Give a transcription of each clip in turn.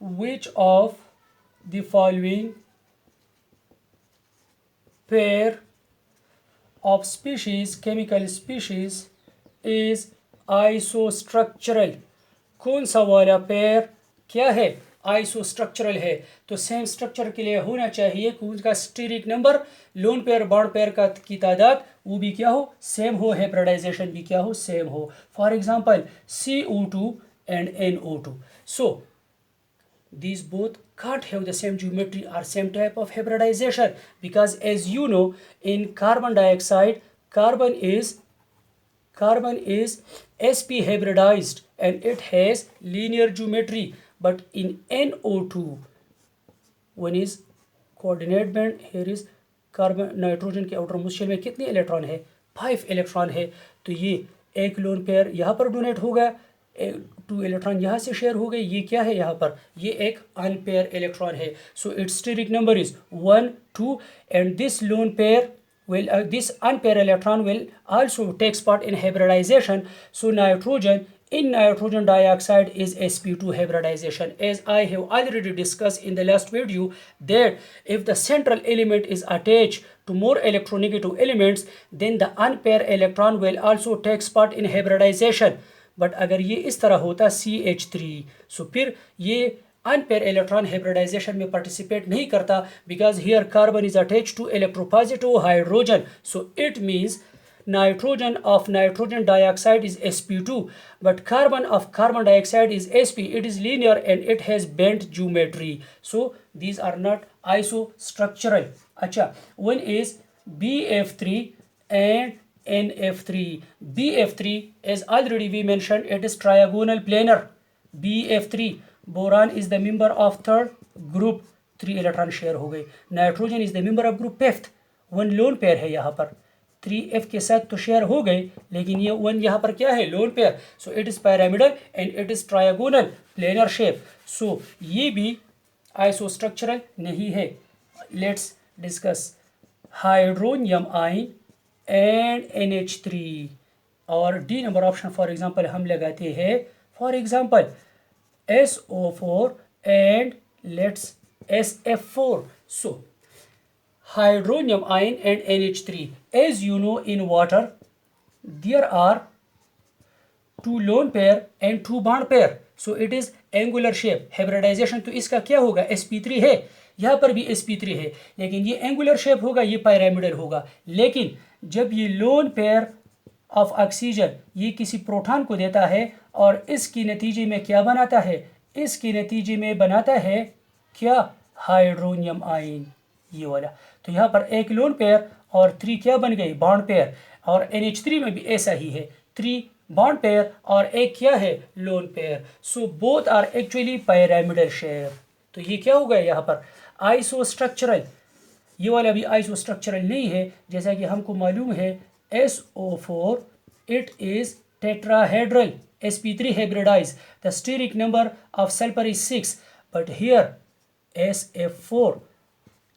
which of the following pair of species, chemical species, is isostructural? कौन सा वाला pair क्या है, आइसोस्ट्रक्चरल है? तो सेम स्ट्रक्चर के लिए होना चाहिए कि उनका steric number, lone pair bond pair का की तादाद वो भी क्या हो, सेम हो, हाइब्रिडाइजेशन भी क्या हो, सेम हो. For example CO2 and NO2. So these both can't have the same geometry or same type of hybridization, because as you know, in carbon dioxide, carbon is sp hybridized and it has linear geometry, but in NO2 one is coordinate band. here is carbon nitrogen के outer most shell में कितने electron है, 5 electron है. तो ये एक lone pair यहाँ पर डोनेट होगा, 2 इलेक्ट्रॉन यहाँ से शेयर हो गए, ये क्या है यहाँ पर, ये एक अनपेयर इलेक्ट्रॉन है. So its steric number is 1 2 and this lone pair will this unpaired electron will also takes part in hybridization. So nitrogen in nitrogen dioxide is sp2 hybridization, as I have already discussed in the last video, that if the central element is attached to more electronegative elements, then the unpaired electron will also takes part in hybridization. But अगर ये इस तरह होता CH3, so फिर ये unpaired electron hybridization में participate नहीं करता, because here carbon is attached to electropositive hydrogen. So it means nitrogen of nitrogen dioxide is sp2, but carbon of carbon dioxide is sp. It is linear and it has bent geometry, so these are not isostructural. अच्छा, one is BF3 and NF3. BF3, as already we mentioned, it is trigonal planar. BF3, boron is the member of third group, 3 electron share हो गए. Nitrogen is the member of group fifth, 1 loan pair है यहाँ पर, 3F के साथ तो share हो गए, लेकिन ये 1 यहाँ पर क्या है, lone pair. So it is pyramidal and it is trigonal planar shape. So ये भी आइसोस्ट्रक्चरल नहीं है. Let's discuss hydronium ion and NH3 और D number option for example हम लगाते हैं. For example SO4 and let's SF4. So hydronium ion and NH3. As you know, in water there are 2 lone pair and 2 bond pair, so it is angular shape. hybridization तो इसका क्या होगा, sp3 है, यहाँ पर भी sp3 है, लेकिन ये angular shape होगा, ये pyramidal होगा. लेकिन जब ये lone pair ऑफ ऑक्सीजन ये किसी प्रोटॉन को देता है और इसकी नतीजे में क्या बनाता है, इसके नतीजे में बनाता है क्या, हाइड्रोनियम आयन, ये वाला. तो यहाँ पर एक लोन पेयर और 3 क्या बन गए, बॉन्ड पेयर. और NH3 में भी ऐसा ही है, 3 बॉन्ड पेयर और एक क्या है, lone pair. So both are actually pyramidal shape. तो ये क्या हो गया यहाँ पर, आइसोस्ट्रक्चरल. ये वाला भी आइसोस्ट्रक्चरल नहीं है, जैसा कि हमको मालूम है SO4 it is tetrahedral, sp3 hybridized, the steric number of sulfur is 6, but here SF4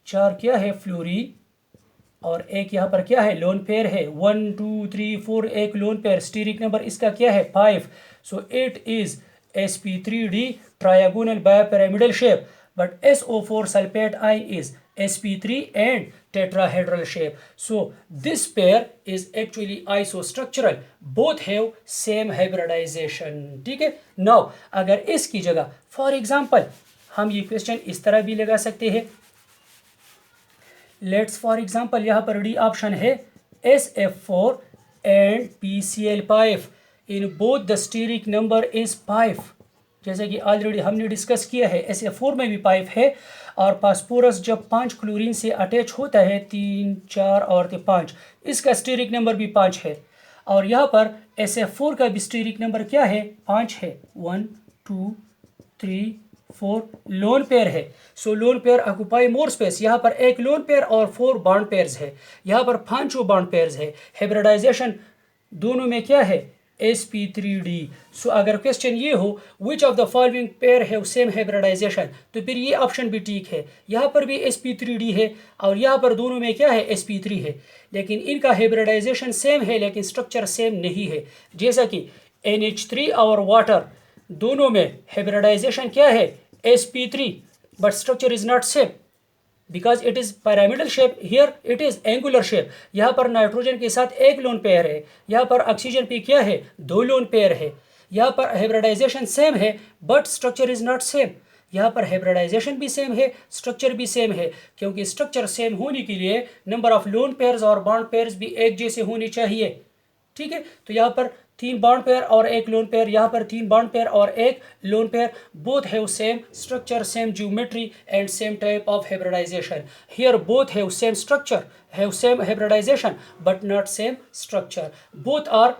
4 क्या है, फ्लोरीन, और एक यहाँ पर क्या है, लोन पेयर है, 1 2 3 4, एक लोन पेयर, स्टीरिक नंबर इसका क्या है, 5. So it is sp3d trigonal bipyramidal shape, but SO4 sulphate ion is sp3 and tetrahedral shape. So this pair is actually isostructural, both have same hybridization. ठीक है. Now अगर इसकी जगह for example हम ये क्वेश्चन इस तरह भी लगा सकते हैं. लेट्स फॉर एग्जाम्पल यहाँ पर डी ऑप्शन है SF4 and PCl5. In both the steric number is 5, जैसे कि ऑलरेडी हमने डिस्कस किया है. SF4 में भी 5 है, और फास्फोरस जब 5 क्लोरीन से अटैच होता है, 3 4 और 5, इसका स्टीरिक नंबर भी 5 है. और यहाँ पर SF4 का भी स्टीरिक नंबर क्या है, 5 है. 1 2 3 4 लोन पेयर है. So lone pair occupy more space. यहाँ पर एक लोन पेयर और 4 बॉन्ड पेयर्स है, यहाँ पर 5 बॉन्ड पेयर्स है. हाइब्रिडाइजेशन दोनों में क्या है, sp3d. सो अगर क्वेश्चन ये हो which of the following pair have same hybridization, तो फिर ये ऑप्शन भी ठीक है. यहाँ पर भी sp3d है और यहाँ पर दोनों में क्या है, sp3 है, लेकिन इनका हाइब्रिडाइजेशन सेम है लेकिन स्ट्रक्चर सेम नहीं है. जैसा कि NH3 और वाटर दोनों में हाइब्रिडाइजेशन क्या है, sp3, but structure is not same because it is pyramidal shape, here it is angular shape. यहाँ पर नाइट्रोजन के साथ एक लोन पेयर है, यहाँ पर ऑक्सीजन पे क्या है, दो लोन पेयर है. यहाँ पर हाइब्रिडाइजेशन सेम है but structure is not same. यहाँ पर हाइब्रिडाइजेशन भी सेम है, स्ट्रक्चर भी सेम है, क्योंकि स्ट्रक्चर सेम होने के लिए नंबर ऑफ लोन पेयर्स और बॉन्ड पेयर्स भी एक जैसे होने चाहिए. ठीक है, तो यहाँ पर 3 बॉन्ड पेयर और एक लोन पेयर, यहाँ पर 3 बॉन्ड पेयर और एक lone pair. Both have same structure, same geometry and same type of hybridization. Here both have same structure, have same hybridization but not same structure. Both are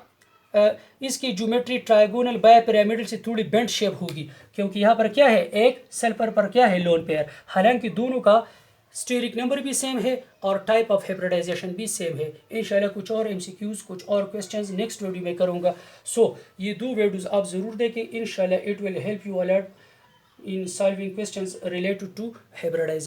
इसकी geometry trigonal bipyramidal से थोड़ी bent shape होगी, क्योंकि यहाँ पर क्या है, एक सल्फर पर क्या है, लोन पेयर. हालांकि दोनों का स्टेरिक नंबर भी सेम है और टाइप ऑफ हाइब्रिडाइजेशन भी सेम है. इंशाल्लाह कुछ और एमसीक्यूज, कुछ और क्वेश्चंस नेक्स्ट वीडियो में करूँगा. सो ये 2 वीडियोज़ आप ज़रूर देखें. इंशाल्लाह it will help you a lot in solving questions related to hybridisation.